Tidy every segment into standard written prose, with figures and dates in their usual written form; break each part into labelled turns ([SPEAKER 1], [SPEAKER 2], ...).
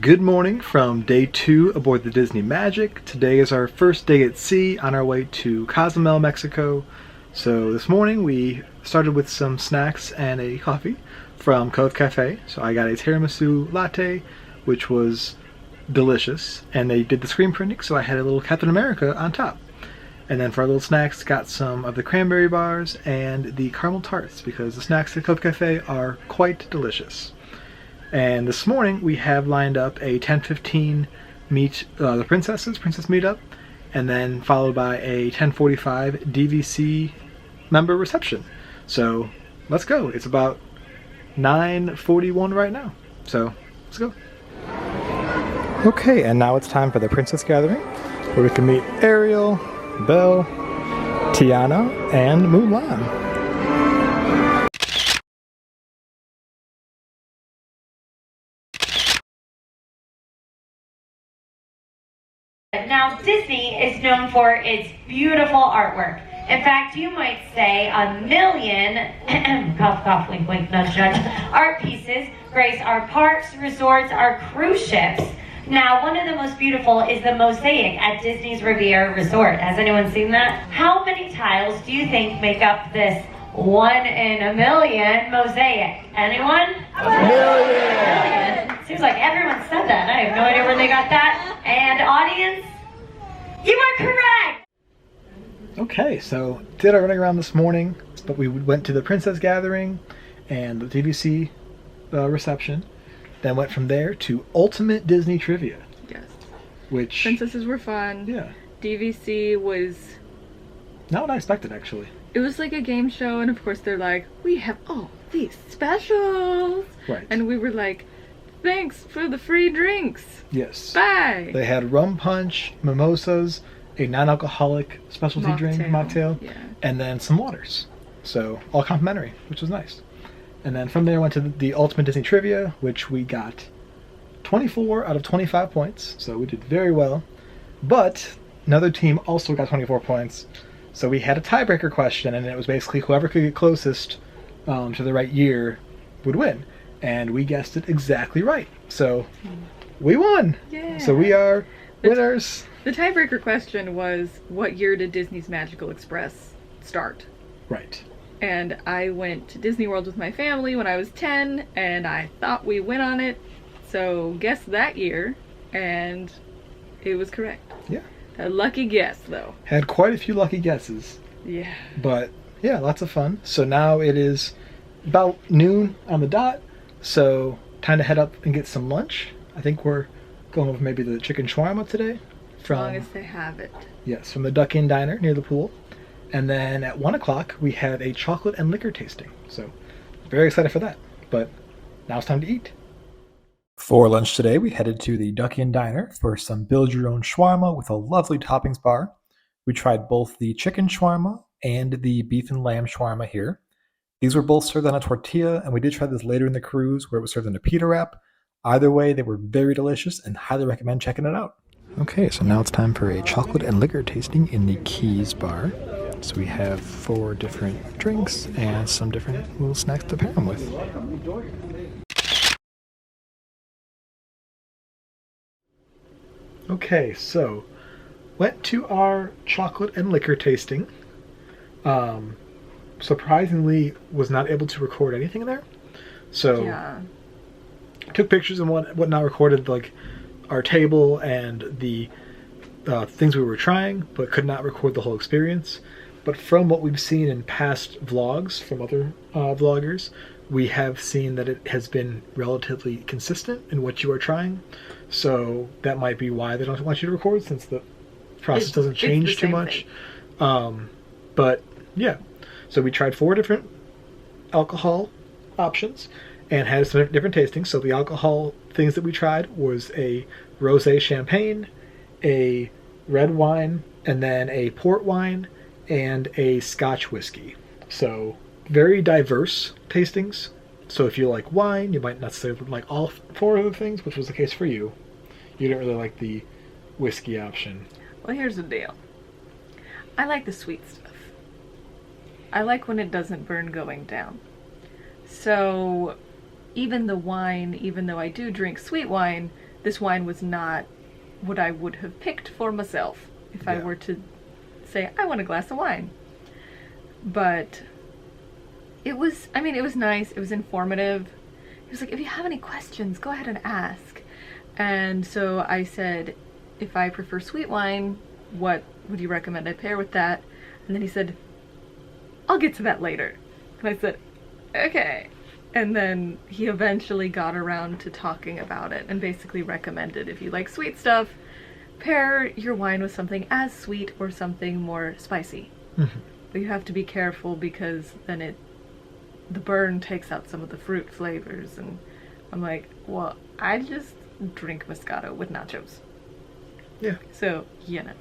[SPEAKER 1] Good morning from day 2 aboard the Disney Magic. Today is our first day at sea on our way to Cozumel, Mexico. So this morning we started with some snacks and a coffee from Cove Cafe. So I got a tiramisu latte, which was delicious, and they did the screen printing, so I had a little Captain America on top. And then for our little snacks, got some of the cranberry bars and the caramel tarts, because the snacks at Cove Cafe are quite delicious. And this morning we have lined up a 10:15 meet the princess meetup, and then followed by a 10:45 DVC member reception. So let's go. It's about 9:41 right now. So let's go. Okay, and now it's time for the princess gathering, where we can meet Ariel, Belle, Tiana, and Mulan.
[SPEAKER 2] Now, Disney is known for its beautiful artwork. In fact, you might say 1 million, cough, cough, wink, wink, nudge, nudge, art pieces grace our parks, resorts, our cruise ships. Now, one of the most beautiful is the mosaic at Disney's Riviera Resort. Has anyone seen that? How many tiles do you think make up this 1 in a million mosaic? Anyone?
[SPEAKER 1] A million!
[SPEAKER 2] Seems like everyone said that. I have no idea where they got that. And audience, you are correct!
[SPEAKER 1] Okay, so did our running around this morning, but we went to the princess gathering and the DVC reception, then went from there to Ultimate Disney Trivia.
[SPEAKER 3] Yes.
[SPEAKER 1] Which...
[SPEAKER 3] Princesses were fun.
[SPEAKER 1] Yeah.
[SPEAKER 3] DVC was...
[SPEAKER 1] Not what I expected, actually.
[SPEAKER 3] It was like a game show, and of course they're like, we have all these specials!
[SPEAKER 1] Right.
[SPEAKER 3] And we were like, thanks for the free drinks!
[SPEAKER 1] Yes.
[SPEAKER 3] Bye!
[SPEAKER 1] They had rum punch, mimosas, a non-alcoholic specialty drink, mocktail,
[SPEAKER 3] yeah,
[SPEAKER 1] and then some waters. So, all complimentary, which was nice. And then from there went to the Ultimate Disney Trivia, which we got 24 out of 25 points, so we did very well. But another team also got 24 points, so we had a tiebreaker question, and it was basically whoever could get closest to the right year would win. And we guessed it exactly right. So we won!
[SPEAKER 3] Yeah.
[SPEAKER 1] So we are winners!
[SPEAKER 3] The tiebreaker question was, what year did Disney's Magical Express start?
[SPEAKER 1] Right.
[SPEAKER 3] And I went to Disney World with my family when I was 10, and I thought we went on it. So guess that year, and it was correct.
[SPEAKER 1] Yeah.
[SPEAKER 3] A lucky guess, though.
[SPEAKER 1] Had quite a few lucky guesses.
[SPEAKER 3] Yeah.
[SPEAKER 1] But yeah, lots of fun. So now it is about noon on the dot, so time to head up and get some lunch. I think we're going with maybe the chicken shawarma today.
[SPEAKER 3] As long as they have it.
[SPEAKER 1] Yes, from the Duck Inn Diner near the pool. And then at 1 o'clock, we have a chocolate and liquor tasting. So, very excited for that. But now it's time to eat. For lunch today, we headed to the Duck Inn Diner for some build-your-own shawarma with a lovely toppings bar. We tried both the chicken shawarma and the beef and lamb shawarma here. These were both served on a tortilla, and we did try this later in the cruise where it was served in a pita wrap. Either way, they were very delicious and highly recommend checking it out. Okay, so now it's time for a chocolate and liquor tasting in the Keys bar. So we have 4 different drinks and some different little snacks to pair them with. Okay, so went to our chocolate and liquor tasting. Surprisingly, was not able to record anything there. So
[SPEAKER 3] Yeah.
[SPEAKER 1] took pictures and whatnot, recorded like our table and the things we were trying, but could not record the whole experience. But from what we've seen in past vlogs from other vloggers, we have seen that it has been relatively consistent in what you are trying. So that might be why they don't want you to record, since the process doesn't change too much. But yeah, so we tried 4 different alcohol options and had some different tastings. So the alcohol things that we tried was a rosé champagne, a red wine, and then a port wine, and a Scotch whiskey. So very diverse tastings. So if you like wine, you might not necessarily like all 4 of the things, which was the case for you. You didn't really like the whiskey option.
[SPEAKER 3] Well, here's the deal. I like the sweet stuff. I like when it doesn't burn going down. So even the wine, even though I do drink sweet wine, this wine was not what I would have picked for myself if I were to say, I want a glass of wine. But it was, I mean, it was nice. It was informative. He was like, if you have any questions, go ahead and ask. And so I said, if I prefer sweet wine, what would you recommend I pair with that? And then he said, I'll get to that later. And I said, okay. And then he eventually got around to talking about it and basically recommended, if you like sweet stuff, pair your wine with something as sweet or something more spicy. Mm-hmm. But you have to be careful because then the burn takes out some of the fruit flavors. And I'm like, well, I just drink Moscato with nachos.
[SPEAKER 1] Yeah.
[SPEAKER 3] So, you know.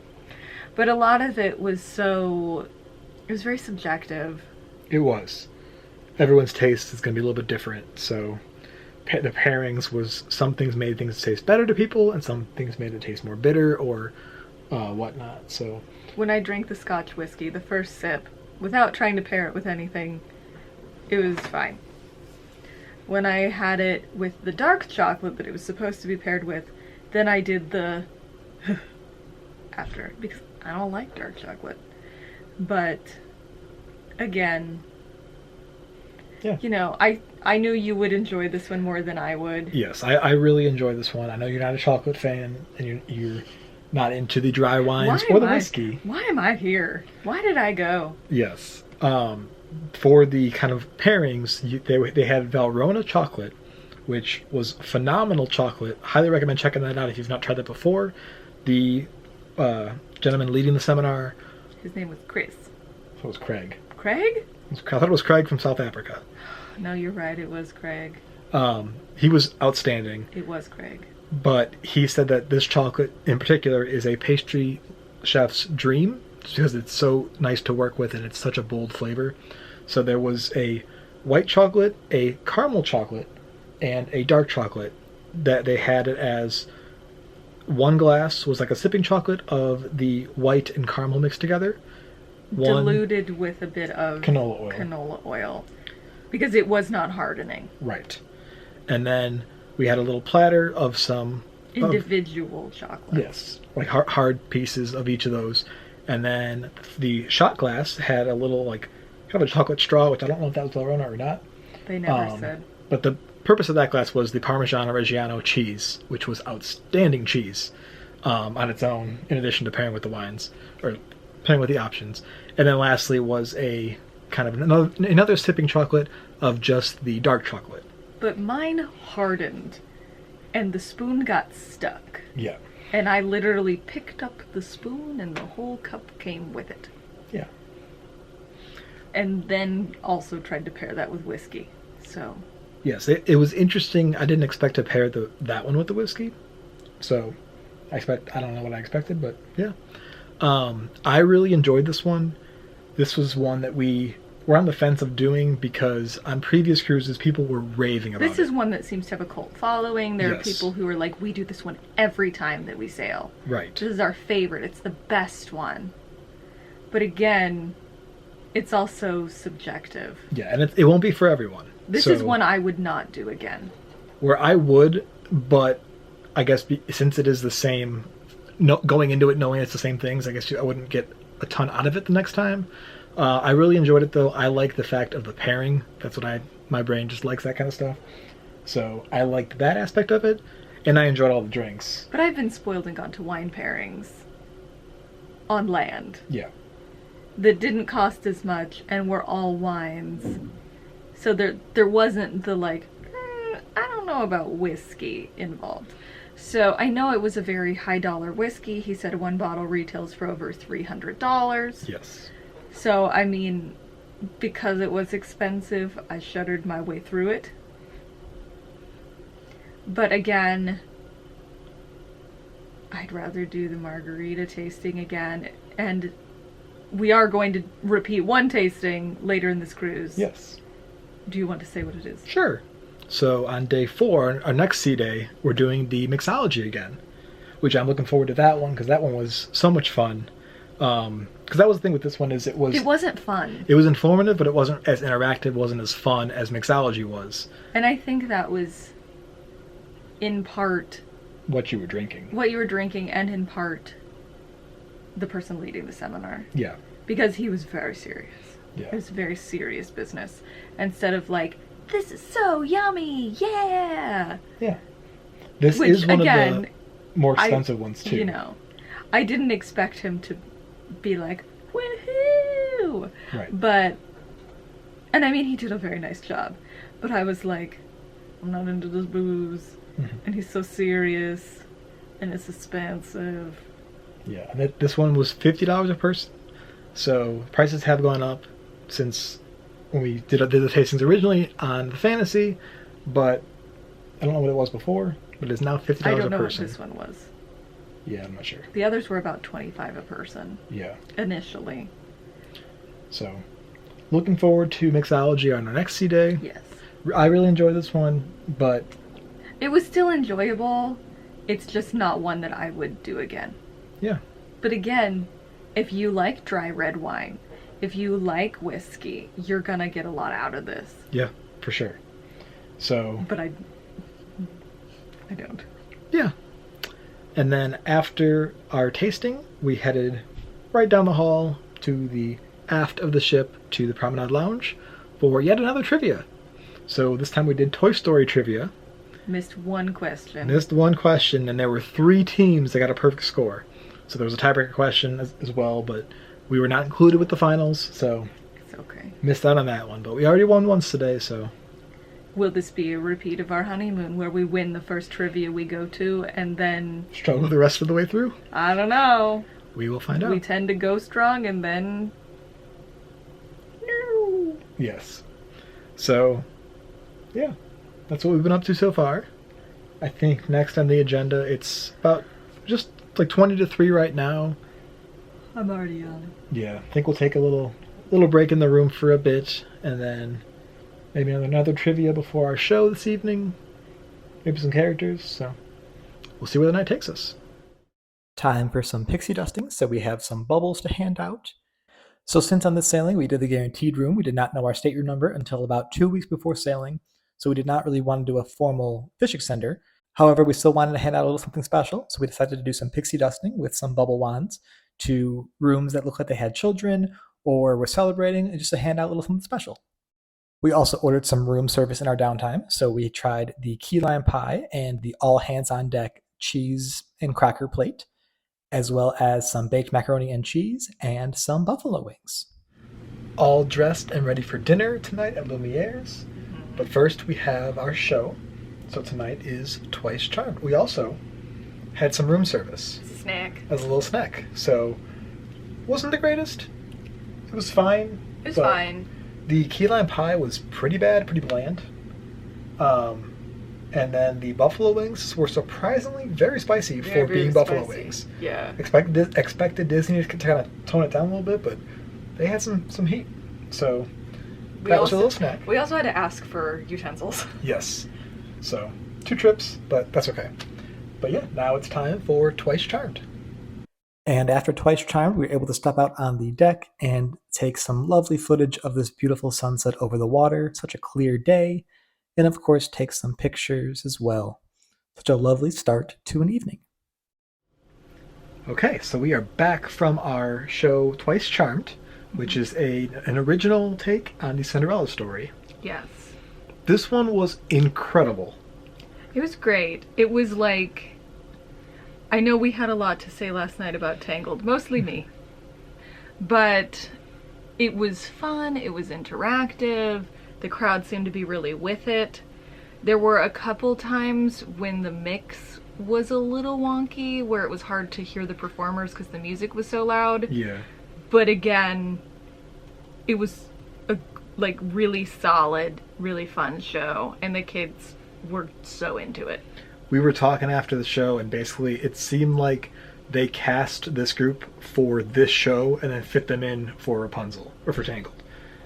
[SPEAKER 3] But a lot of it was it was very subjective.
[SPEAKER 1] It was. Everyone's taste is going to be a little bit different, so the pairings was, some things made things taste better to people, and some things made it taste more bitter or whatnot, so.
[SPEAKER 3] When I drank the Scotch whiskey, the first sip, without trying to pair it with anything, it was fine. When I had it with the dark chocolate that it was supposed to be paired with, then I did the after, because I don't like dark chocolate. But, again,
[SPEAKER 1] yeah.
[SPEAKER 3] You know, I knew you would enjoy this one more than I would.
[SPEAKER 1] Yes, I really enjoy this one. I know you're not a chocolate fan, and you're not into the dry wines or the whiskey.
[SPEAKER 3] Why am I here? Why did I go?
[SPEAKER 1] Yes. For the kind of pairings, they had Valrhona chocolate, which was phenomenal chocolate. Highly recommend checking that out if you've not tried that before. The gentleman leading the seminar,
[SPEAKER 3] his name was Chris.
[SPEAKER 1] So it was Craig.
[SPEAKER 3] Craig?
[SPEAKER 1] I thought it was Craig from South Africa.
[SPEAKER 3] No, you're right. It was Craig.
[SPEAKER 1] He was outstanding.
[SPEAKER 3] It was Craig.
[SPEAKER 1] But he said that this chocolate in particular is a pastry chef's dream just because it's so nice to work with and it's such a bold flavor. So there was a white chocolate, a caramel chocolate, and a dark chocolate that they had it as one glass was like a sipping chocolate of the white and caramel mixed together.
[SPEAKER 3] Diluted with a bit of
[SPEAKER 1] canola
[SPEAKER 3] oil. Because it was not hardening.
[SPEAKER 1] Right. And then we had a little platter of some
[SPEAKER 3] individual chocolates.
[SPEAKER 1] Yes. Like hard pieces of each of those. And then the shot glass had a little like kind of a chocolate straw, which I don't know if that was Valrhona or not.
[SPEAKER 3] They never said.
[SPEAKER 1] But the purpose of that glass was the Parmigiano Reggiano cheese, which was outstanding cheese on its own, in addition to pairing with the wines, or pairing with the options. And then lastly was a kind of another sipping chocolate of just the dark chocolate.
[SPEAKER 3] But mine hardened, and the spoon got stuck.
[SPEAKER 1] Yeah.
[SPEAKER 3] And I literally picked up the spoon, and the whole cup came with it.
[SPEAKER 1] Yeah.
[SPEAKER 3] And then also tried to pair that with whiskey. So.
[SPEAKER 1] Yes, it was interesting. I didn't expect to pair that one with the whiskey. So, I don't know what I expected, but yeah. I really enjoyed this one. This was one that we were on the fence of doing because on previous cruises, people were raving about it.
[SPEAKER 3] This is one that seems to have a cult following. There are people who are like, we do this one every time that we sail.
[SPEAKER 1] Right.
[SPEAKER 3] This is our favorite. It's the best one. But again, it's also subjective.
[SPEAKER 1] Yeah, and it won't be for everyone.
[SPEAKER 3] This is one I would not do again.
[SPEAKER 1] Where I would, but I guess since it is the same, going into it knowing it's the same things, I guess I wouldn't get a ton out of it the next time. I really enjoyed it though. I like the fact of the pairing. That's what my brain just likes, that kind of stuff. So I liked that aspect of it, and I enjoyed all the drinks.
[SPEAKER 3] But I've been spoiled and gone to wine pairings on land.
[SPEAKER 1] Yeah.
[SPEAKER 3] That didn't cost as much and were all wines. So there wasn't the like, I don't know about whiskey involved. So I know it was a very high dollar whiskey. He said one bottle retails for over $300.
[SPEAKER 1] Yes.
[SPEAKER 3] So, I mean, because it was expensive, I shuddered my way through it. But again, I'd rather do the margarita tasting again. And we are going to repeat one tasting later in this cruise.
[SPEAKER 1] Yes.
[SPEAKER 3] Do you want to say what it is?
[SPEAKER 1] Sure. So on day 4, our next sea day, we're doing the Mixology again, which I'm looking forward to that one because that one was so much fun. Because that was the thing with this one is it wasn't
[SPEAKER 3] fun.
[SPEAKER 1] It was informative, but it wasn't as interactive, wasn't as fun as Mixology was.
[SPEAKER 3] And I think that was in part
[SPEAKER 1] what you were drinking.
[SPEAKER 3] What you were drinking, and in part, the person leading the seminar.
[SPEAKER 1] Yeah.
[SPEAKER 3] Because he was very serious.
[SPEAKER 1] Yeah.
[SPEAKER 3] It was very serious business. Instead of like, this is so yummy, yeah!
[SPEAKER 1] Yeah. This
[SPEAKER 3] Which,
[SPEAKER 1] is one
[SPEAKER 3] again,
[SPEAKER 1] of the more expensive ones, too.
[SPEAKER 3] You know, I didn't expect him to be like, woohoo!
[SPEAKER 1] Right.
[SPEAKER 3] But, and I mean, he did a very nice job. But I was like, I'm not into this booze.
[SPEAKER 1] Mm-hmm.
[SPEAKER 3] And he's so serious. And it's expensive.
[SPEAKER 1] Yeah. This one was $50 a person. So prices have gone up since when we did the tastings originally on the Fantasy. But I don't know what it was before. But it's now $50 a person.
[SPEAKER 3] I don't know what this one was.
[SPEAKER 1] Yeah, I'm not sure.
[SPEAKER 3] The others were about $25 a person.
[SPEAKER 1] Yeah.
[SPEAKER 3] Initially.
[SPEAKER 1] So, looking forward to Mixology on our next C-Day.
[SPEAKER 3] Yes.
[SPEAKER 1] I really enjoyed this one, but...
[SPEAKER 3] It was still enjoyable. It's just not one that I would do again.
[SPEAKER 1] Yeah.
[SPEAKER 3] But again, if you like dry red wine, if you like whiskey, you're gonna get a lot out of this.
[SPEAKER 1] Yeah, for sure. So...
[SPEAKER 3] But I don't.
[SPEAKER 1] Yeah. And then after our tasting, we headed right down the hall to the aft of the ship to the Promenade Lounge for yet another trivia. So this time we did Toy Story trivia.
[SPEAKER 3] Missed one question.
[SPEAKER 1] Missed one question, and there were 3 teams that got a perfect score. So there was a tiebreaker question as well, but we were not included with the finals, so...
[SPEAKER 3] It's okay.
[SPEAKER 1] Missed out on that one, but we already won once today, so...
[SPEAKER 3] Will this be a repeat of our honeymoon where we win the first trivia we go to and then...
[SPEAKER 1] Struggle the rest of the way through?
[SPEAKER 3] I don't know.
[SPEAKER 1] We will find out.
[SPEAKER 3] We tend to go strong and then... No.
[SPEAKER 1] Yes. So, yeah. That's what we've been up to so far. I think next on the agenda, it's about just like 20 to 3 right now.
[SPEAKER 3] I'm already on it.
[SPEAKER 1] Yeah. I think we'll take a little break in the room for a bit, and then... maybe another trivia before our show this evening. Maybe some characters, so we'll see where the night takes us. Time for some pixie dusting, so we have some bubbles to hand out. So since on this sailing we did the guaranteed room, we did not know our stateroom number until about 2 weeks before sailing, so we did not really want to do a formal fish extender. However, we still wanted to hand out a little something special, so we decided to do some pixie dusting with some bubble wands to rooms that looked like they had children or were celebrating, and just to hand out a little something special. We also ordered some room service in our downtime, so we tried the key lime pie and the all hands on deck cheese and cracker plate, as well as some baked macaroni and cheese and some buffalo wings. All dressed and ready for dinner tonight at Lumiere's, but first we have our show. So tonight is Twice Charmed. We also had some room service.
[SPEAKER 3] It's a snack.
[SPEAKER 1] As a little snack. So, wasn't the greatest. It was fine.
[SPEAKER 3] It was fine.
[SPEAKER 1] The key lime pie was pretty bad, pretty bland. And then the buffalo wings were surprisingly very spicy for being buffalo wings.
[SPEAKER 3] Yeah.
[SPEAKER 1] Expected Disney to kind of tone it down a little bit, but they had some heat. So that was a little snack.
[SPEAKER 3] We also had to ask for utensils.
[SPEAKER 1] Yes. So 2 trips, but that's okay. But yeah, now it's time for Twice Charmed. And after Twice Charmed, we were able to step out on the deck and take some lovely footage of this beautiful sunset over the water. Such a clear day. And of course, take some pictures as well. Such a lovely start to an evening. Okay, so we are back from our show Twice Charmed, which is an original take on the Cinderella story.
[SPEAKER 3] Yes.
[SPEAKER 1] This one was incredible.
[SPEAKER 3] It was great. It was like... I know we had a lot to say last night about Tangled, mostly me. But it was fun, it was interactive, the crowd seemed to be really with it. There were a couple times when the mix was a little wonky, where it was hard to hear the performers because the music was so loud.
[SPEAKER 1] Yeah.
[SPEAKER 3] But again, it was a really solid, really fun show, and the kids were so into it.
[SPEAKER 1] We were talking after the show, and basically it seemed like they cast this group for this show and then fit them in for Rapunzel, or for Tangled.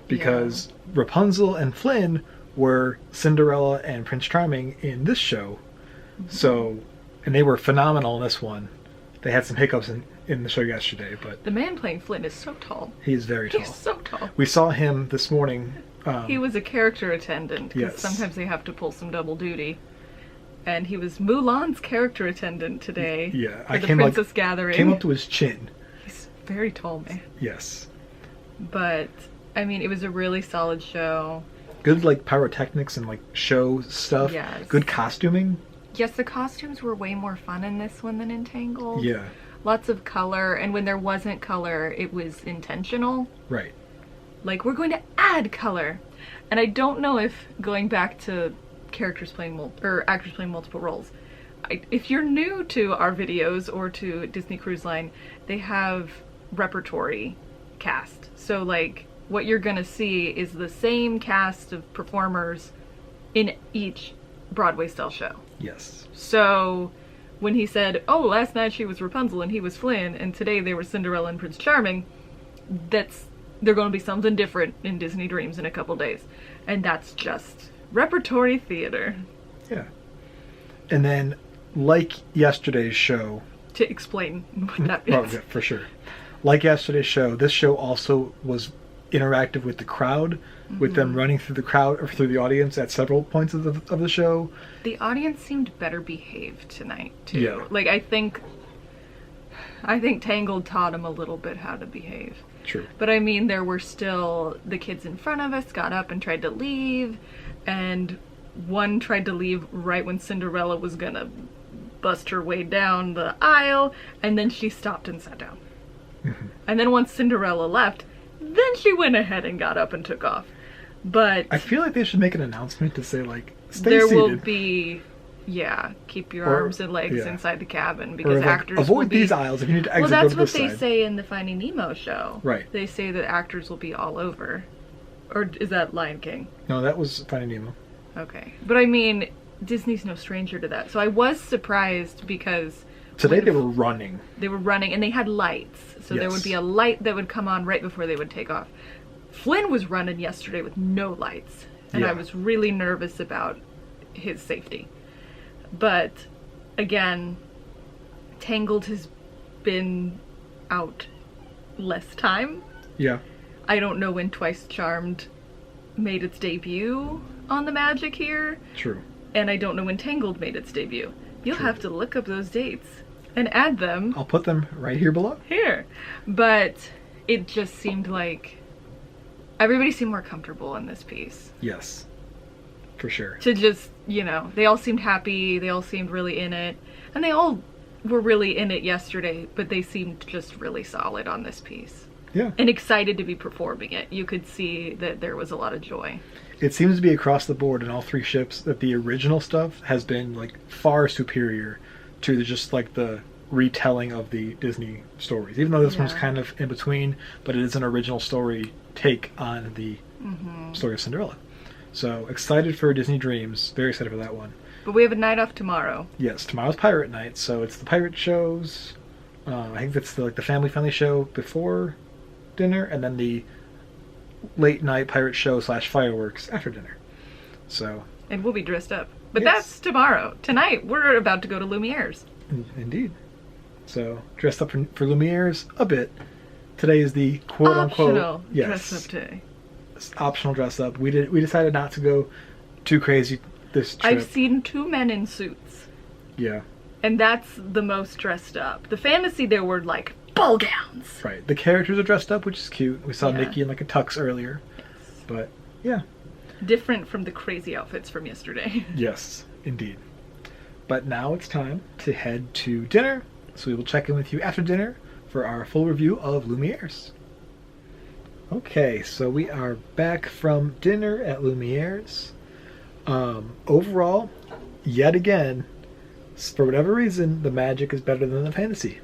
[SPEAKER 1] Because Rapunzel and Flynn were Cinderella and Prince Charming in this show. Mm-hmm. So, and they were phenomenal in this one. They had some hiccups in the show yesterday, but...
[SPEAKER 3] The man playing Flynn is so tall.
[SPEAKER 1] He is very tall.
[SPEAKER 3] He's so tall.
[SPEAKER 1] We saw him this morning.
[SPEAKER 3] He was a character attendant, because
[SPEAKER 1] yes.
[SPEAKER 3] sometimes they have to pull some double duty. and he was Mulan's character attendant today.
[SPEAKER 1] Yeah,
[SPEAKER 3] for the Princess Gathering.
[SPEAKER 1] Came up to his chin.
[SPEAKER 3] He's a very tall man.
[SPEAKER 1] Yes.
[SPEAKER 3] But, I mean, it was a really solid show.
[SPEAKER 1] Good, like, pyrotechnics and, like, show stuff.
[SPEAKER 3] Yes.
[SPEAKER 1] Good costuming.
[SPEAKER 3] Yes, the costumes were way more fun in this one than in Tangled.
[SPEAKER 1] Yeah.
[SPEAKER 3] Lots of color, and when there wasn't color, it was intentional.
[SPEAKER 1] Right.
[SPEAKER 3] Like, we're going to add color. And I don't know if, going back to actors playing multiple roles, if you're new to our videos or to Disney Cruise Line, they have repertory cast. So, like, what you're gonna see is the same cast of performers in each Broadway-style show.
[SPEAKER 1] Yes.
[SPEAKER 3] So, when he said, oh, last night she was Rapunzel and he was Flynn, and today they were Cinderella and Prince Charming, they're gonna be something different in Disney Dreams in a couple days. And that's just repertory theater.
[SPEAKER 1] Yeah. And then, like yesterday's show...
[SPEAKER 3] To explain what that means.
[SPEAKER 1] Oh, yeah, for sure. Like yesterday's show, this show also was interactive with the crowd, with them running through the crowd or through the audience at several points of the show.
[SPEAKER 3] The audience seemed better behaved tonight, too.
[SPEAKER 1] Yeah.
[SPEAKER 3] Like, I think Tangled taught them a little bit how to behave.
[SPEAKER 1] True.
[SPEAKER 3] But I mean, there were still the kids in front of us got up and tried to leave, and one tried to leave right when Cinderella was gonna bust her way down the aisle, and then she stopped and sat down. Mm-hmm. And then once Cinderella left, then she went ahead and got up and took off. But
[SPEAKER 1] I feel like they should make an announcement to say, like, stay
[SPEAKER 3] there
[SPEAKER 1] seated.
[SPEAKER 3] will be, keep your arms and legs inside the cabin, because
[SPEAKER 1] like,
[SPEAKER 3] actors
[SPEAKER 1] avoid
[SPEAKER 3] will be...
[SPEAKER 1] these aisles if you need to exit.
[SPEAKER 3] Well, that's
[SPEAKER 1] go to
[SPEAKER 3] what
[SPEAKER 1] this
[SPEAKER 3] they
[SPEAKER 1] side.
[SPEAKER 3] say in the Finding Nemo show.
[SPEAKER 1] Right.
[SPEAKER 3] They say that actors will be all over. Or is that Lion King?
[SPEAKER 1] No, that was Finding Nemo.
[SPEAKER 3] Okay. But I mean, Disney's no stranger to that. So I was surprised because...
[SPEAKER 1] Today they were running.
[SPEAKER 3] They were running, and they had lights. So there would be a light that would come on right before they would take off. Flynn was running yesterday with no lights. And I was really nervous about his safety. But, again, Tangled has been out less time.
[SPEAKER 1] Yeah.
[SPEAKER 3] I don't know when Twice Charmed made its debut on the Magic here.
[SPEAKER 1] True.
[SPEAKER 3] And I don't know when Tangled made its debut. You'll have to look up those dates and add them.
[SPEAKER 1] I'll put them right here below.
[SPEAKER 3] Here. But it just seemed like everybody seemed more comfortable in this piece.
[SPEAKER 1] Yes. For sure.
[SPEAKER 3] To just, they all seemed happy, they all seemed really in it. And they all were really in it yesterday, but they seemed just really solid on this piece.
[SPEAKER 1] Yeah.
[SPEAKER 3] And excited to be performing it. You could see that there was a lot of joy.
[SPEAKER 1] It seems to be across the board in all three ships that the original stuff has been, like, far superior to the retelling of the Disney stories. Even though this one's kind of in between, but it is an original story take on the story of Cinderella. So, excited for Disney Dreams. Very excited for that one.
[SPEAKER 3] But we have a night off tomorrow.
[SPEAKER 1] Yes, tomorrow's Pirate Night, so it's the pirate shows. I think that's the family-friendly show before dinner, and then the late-night pirate show / fireworks after dinner. So...
[SPEAKER 3] And we'll be dressed up. But that's tomorrow. Tonight, we're about to go to Lumiere's.
[SPEAKER 1] Indeed. So, dressed up for Lumiere's a bit. Today is the quote-unquote...
[SPEAKER 3] Optional dress-up day.
[SPEAKER 1] Optional dress-up. We decided not to go too crazy this trip.
[SPEAKER 3] I've seen 2 men in suits.
[SPEAKER 1] Yeah.
[SPEAKER 3] And that's the most dressed up. The fantasy, there were, like, ball gowns.
[SPEAKER 1] Right. The characters are dressed up, which is cute. We saw Mickey in, like, a tux earlier. Yes. But, yeah.
[SPEAKER 3] Different from the crazy outfits from yesterday.
[SPEAKER 1] Yes, indeed. But now it's time to head to dinner. So we will check in with you after dinner for our full review of Lumiere's. Okay, so we are back from dinner at Lumiere's. Overall, yet again, for whatever reason, the magic is better than the fantasy.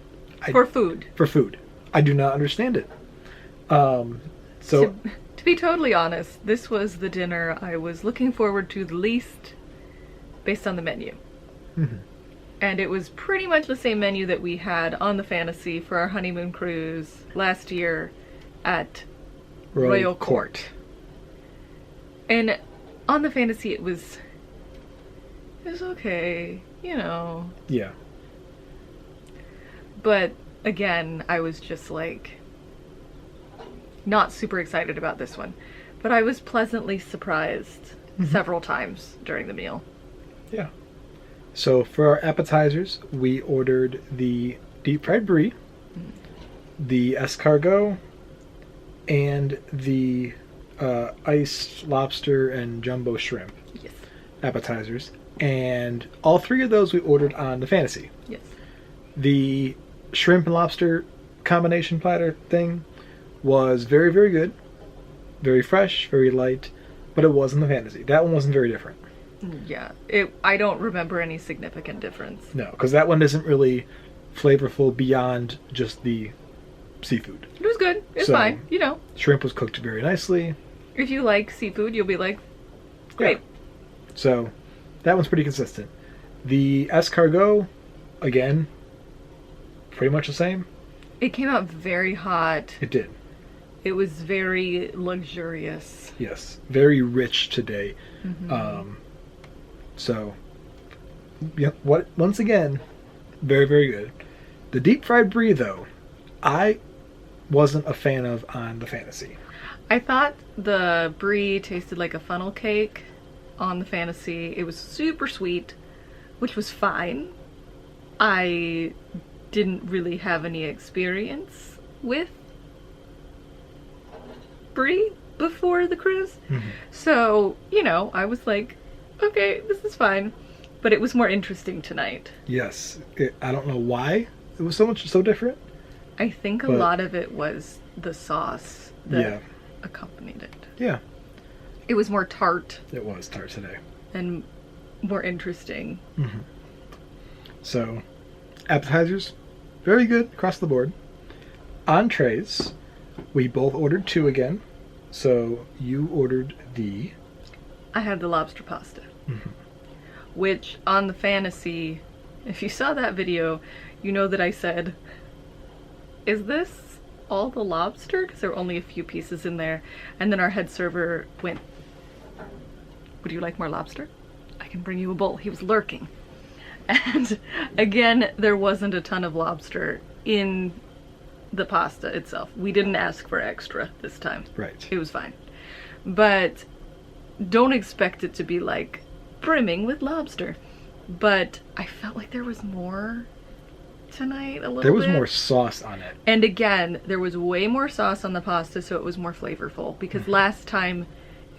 [SPEAKER 3] For food.
[SPEAKER 1] For food. I do not understand it.
[SPEAKER 3] To be totally honest, this was the dinner I was looking forward to the least based on the menu. Mm-hmm. And it was pretty much the same menu that we had on the Fantasy for our honeymoon cruise last year at Royal Court. And on the Fantasy it was okay,
[SPEAKER 1] Yeah.
[SPEAKER 3] But again, I was just like not super excited about this one. But I was pleasantly surprised several times during the meal.
[SPEAKER 1] Yeah. So for our appetizers, we ordered the deep fried brie, the escargot, and the iced lobster and jumbo shrimp
[SPEAKER 3] Yes.
[SPEAKER 1] appetizers. And all three of those we ordered on the Fantasy.
[SPEAKER 3] Yes.
[SPEAKER 1] The shrimp and lobster combination platter thing was very, very good. Very fresh, very light, but it was in the Fantasy. That one wasn't very different.
[SPEAKER 3] Yeah. I don't remember any significant difference.
[SPEAKER 1] No, because that one isn't really flavorful beyond just the seafood.
[SPEAKER 3] It was good. It's
[SPEAKER 1] So-
[SPEAKER 3] fine. You know,
[SPEAKER 1] Shrimp was cooked very nicely.
[SPEAKER 3] if you like seafood, you'll be like, great.
[SPEAKER 1] Yeah. So that one's pretty consistent. The escargot, again, pretty much the same.
[SPEAKER 3] It came out very hot.
[SPEAKER 1] It did.
[SPEAKER 3] It was very luxurious.
[SPEAKER 1] Yes. Very rich today.
[SPEAKER 3] Mm-hmm.
[SPEAKER 1] So, yeah, once again, very, very good. The deep fried brie, though, I wasn't a fan of on the Fantasy.
[SPEAKER 3] I thought the brie tasted like a funnel cake on the Fantasy. It was super sweet, which was fine. I didn't really have any experience with brie before the cruise.
[SPEAKER 1] Mm-hmm.
[SPEAKER 3] So, you know, I was like, okay, this is fine. But it was more interesting tonight.
[SPEAKER 1] Yes. I don't know why it was so different.
[SPEAKER 3] I think a
[SPEAKER 1] But-
[SPEAKER 3] lot of it was the sauce that
[SPEAKER 1] Yeah.
[SPEAKER 3] accompanied it.
[SPEAKER 1] Yeah.
[SPEAKER 3] It was more tart
[SPEAKER 1] It was tart today.
[SPEAKER 3] and more interesting.
[SPEAKER 1] Mm-hmm. So, appetizers, very good across the board. Entrees, we both ordered 2 again. So, you ordered the...
[SPEAKER 3] I had the lobster pasta,
[SPEAKER 1] Mhm.
[SPEAKER 3] which on the Fantasy, if you saw that video, you know that I said, is this all the lobster? Because there were only a few pieces in there. And then our head server went, would you like more lobster? I can bring you a bowl. He was lurking. And again, there wasn't a ton of lobster in the pasta itself. We didn't ask for extra this time.
[SPEAKER 1] Right.
[SPEAKER 3] It was fine. But don't expect it to be like brimming with lobster. But I felt like there was more tonight a little bit.
[SPEAKER 1] There was more sauce on it.
[SPEAKER 3] And again, there was way more sauce on the pasta, so it was more flavorful. Because last time,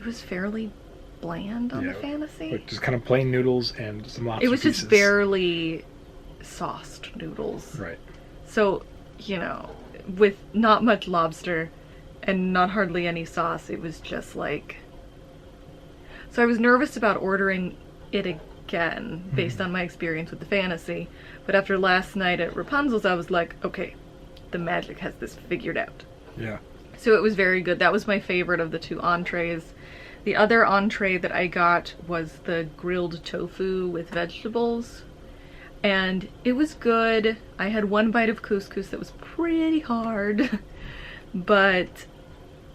[SPEAKER 3] it was fairly bland on the Fantasy.
[SPEAKER 1] Like just kind of plain noodles and some lobster
[SPEAKER 3] It was
[SPEAKER 1] pieces.
[SPEAKER 3] just barely sauced noodles.
[SPEAKER 1] Right.
[SPEAKER 3] So, you know, with not much lobster and not hardly any sauce, it was just like... So I was nervous about ordering it again, based on my experience with the Fantasy. But after last night at Rapunzel's, I was like, okay, the magic has this figured out.
[SPEAKER 1] Yeah.
[SPEAKER 3] So it was very good. That was my favorite of the 2 entrees. The other entree that I got was the grilled tofu with vegetables. And it was good. I had one bite of couscous that was pretty hard. But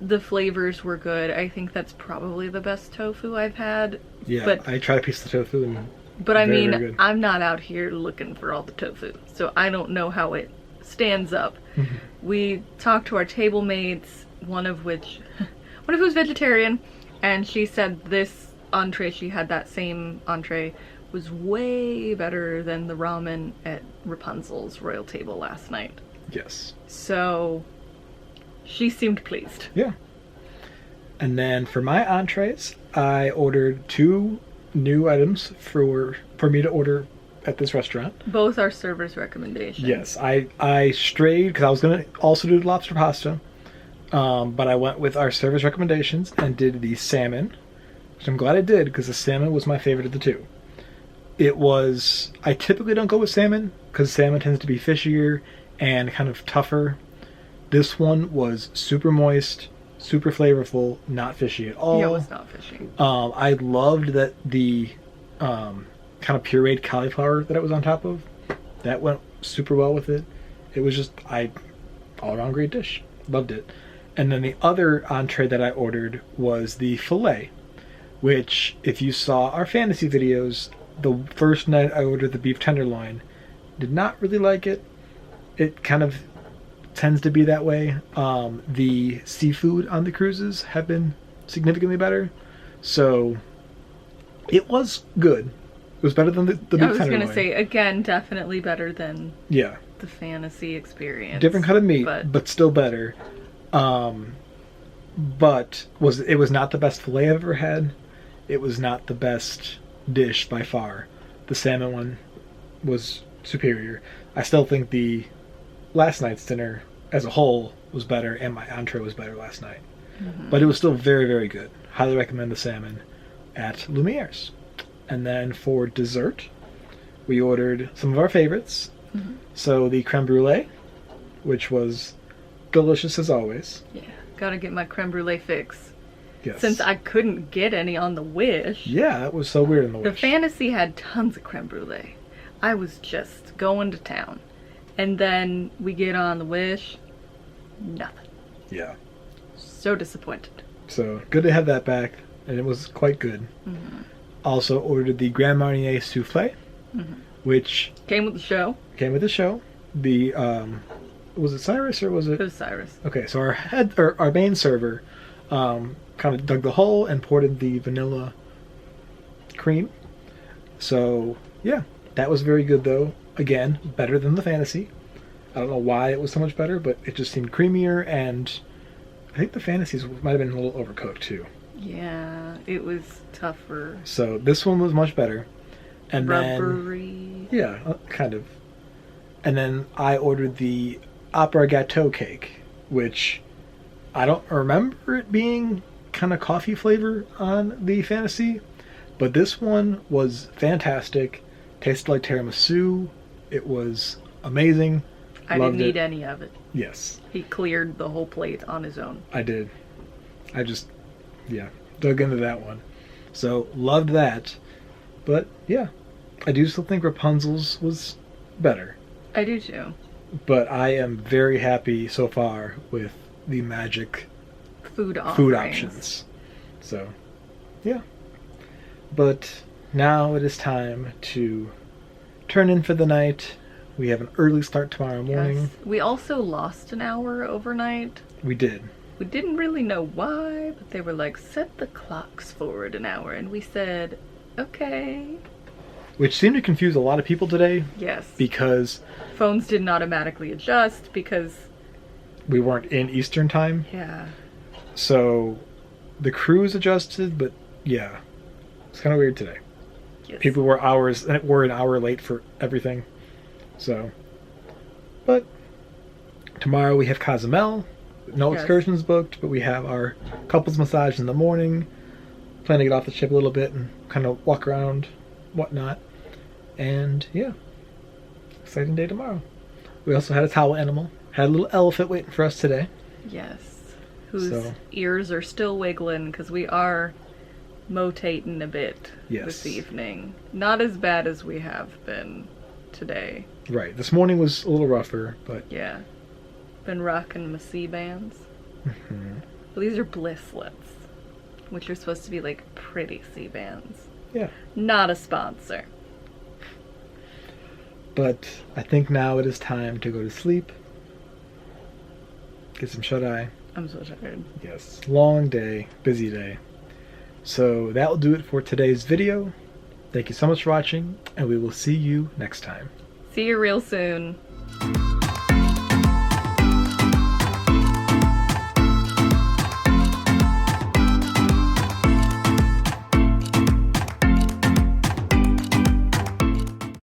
[SPEAKER 3] the flavors were good. I think that's probably the best tofu I've had.
[SPEAKER 1] Yeah,
[SPEAKER 3] But
[SPEAKER 1] I tried a piece of tofu and
[SPEAKER 3] But I
[SPEAKER 1] Very,
[SPEAKER 3] mean,
[SPEAKER 1] very good.
[SPEAKER 3] I'm not out here looking for all the tofu, so I don't know how it stands up.
[SPEAKER 1] Mhm.
[SPEAKER 3] We talked to our table mates, one of who was vegetarian, and she said this entree, she had that same entree, was way better than the ramen at Rapunzel's royal table last night.
[SPEAKER 1] yes.
[SPEAKER 3] So she seemed pleased.
[SPEAKER 1] Yeah. And then for my entrees, I ordered 2 new items for me to order at this restaurant.
[SPEAKER 3] Both are servers' recommendations.
[SPEAKER 1] Yes, I strayed because I was going to also do the lobster pasta, but I went with our service recommendations and did the salmon, which I'm glad I did because the salmon was my favorite of the 2. I typically don't go with salmon because salmon tends to be fishier and kind of tougher. This one was super moist, super flavorful, not fishy at all.
[SPEAKER 3] Yeah, it was not fishy.
[SPEAKER 1] I loved that the kind of pureed cauliflower that it was on top of. That went super well with it. It was just all around great dish. Loved it. And then the other entree that I ordered was the filet, which if you saw our fantasy videos, the first night I ordered the beef tenderloin, did not really like it. It kind of tends to be that way. The seafood on the cruises have been significantly better. So it was good. It was better than the beef
[SPEAKER 3] I was
[SPEAKER 1] tenderloin.
[SPEAKER 3] gonna say, again, definitely better than
[SPEAKER 1] Yeah.
[SPEAKER 3] the fantasy experience.
[SPEAKER 1] Different cut of meat, but still better. But it was not the best filet I've ever had. It was not the best dish by far. The salmon one was superior. I still think the last night's dinner as a whole was better, and my entree was better last night.
[SPEAKER 3] Mm-hmm.
[SPEAKER 1] But it was still very, very good. Highly recommend the salmon at Lumiere's. And then for dessert, we ordered some of our favorites.
[SPEAKER 3] Mm-hmm.
[SPEAKER 1] So the creme brulee, which was delicious as always.
[SPEAKER 3] Yeah, gotta get my creme brulee fix.
[SPEAKER 1] Yes.
[SPEAKER 3] Since I couldn't get any on the Wish.
[SPEAKER 1] Yeah, that was so weird in the Wish.
[SPEAKER 3] The fantasy had tons of creme brulee. I was just going to town. And then we get on the Wish, nothing.
[SPEAKER 1] Yeah.
[SPEAKER 3] So disappointed.
[SPEAKER 1] So good to have that back, and it was quite good.
[SPEAKER 3] Mm-hmm.
[SPEAKER 1] Also ordered the Grand Marnier souffle, which
[SPEAKER 3] came with the show.
[SPEAKER 1] Came with the show. The was it Cyrus or was it?
[SPEAKER 3] It was Cyrus.
[SPEAKER 1] Okay, so our main server kind of dug the hole and poured the vanilla cream. So yeah, that was very good though. Again, better than the fantasy. I don't know why it was so much better, but it just seemed creamier, and I think the fantasies might have been a little overcooked too.
[SPEAKER 3] Yeah, it was tougher.
[SPEAKER 1] So this one was much better. And
[SPEAKER 3] rubbery.
[SPEAKER 1] Then, yeah, kind of. And then I ordered the opera gâteau cake, which I don't remember it being kind of coffee flavor on the fantasy, but this one was fantastic. Tasted like tiramisu. It was amazing.
[SPEAKER 3] I didn't eat any of it.
[SPEAKER 1] Yes.
[SPEAKER 3] He cleared the whole plate on his own.
[SPEAKER 1] I did. I just, dug into that one. So, loved that. But, yeah, I do still think Rapunzel's was better.
[SPEAKER 3] I do too.
[SPEAKER 1] But I am very happy so far with the magic
[SPEAKER 3] food
[SPEAKER 1] options. So, yeah. But now it is time to turn in for the night. We have an early start tomorrow morning.
[SPEAKER 3] Yes. We also lost an hour overnight.
[SPEAKER 1] We did.
[SPEAKER 3] We didn't really know why, but they were like, set the clocks forward an hour. And we said, okay.
[SPEAKER 1] Which seemed to confuse a lot of people today.
[SPEAKER 3] Yes.
[SPEAKER 1] Because
[SPEAKER 3] phones didn't automatically adjust because
[SPEAKER 1] we weren't in Eastern time.
[SPEAKER 3] Yeah.
[SPEAKER 1] So the cruise adjusted, but yeah. It's kind of weird today.
[SPEAKER 3] Yes.
[SPEAKER 1] People were an hour late for everything. So, but tomorrow we have Cozumel. No excursions booked, but we have our couples massage in the morning. Plan to get off the ship a little bit and kind of walk around, whatnot. And yeah, exciting day tomorrow. We also had a towel animal. Had a little elephant waiting for us today.
[SPEAKER 3] Yes, whose ears are still wiggling because we are motating a bit this evening. Not as bad as we have been today.
[SPEAKER 1] Right. This morning was a little rougher, but
[SPEAKER 3] yeah. Been rocking my C-bands.
[SPEAKER 1] Mm-hmm.
[SPEAKER 3] Well, these are blisslets, which are supposed to be like pretty C-bands.
[SPEAKER 1] Yeah. Not
[SPEAKER 3] a sponsor.
[SPEAKER 1] But I think now it is time to go to sleep. Get some shut-eye.
[SPEAKER 3] I'm so tired.
[SPEAKER 1] Yes. Long day. Busy day. So that will do it for today's video. Thank you so much for watching, and we will see you next time.
[SPEAKER 3] See you real soon.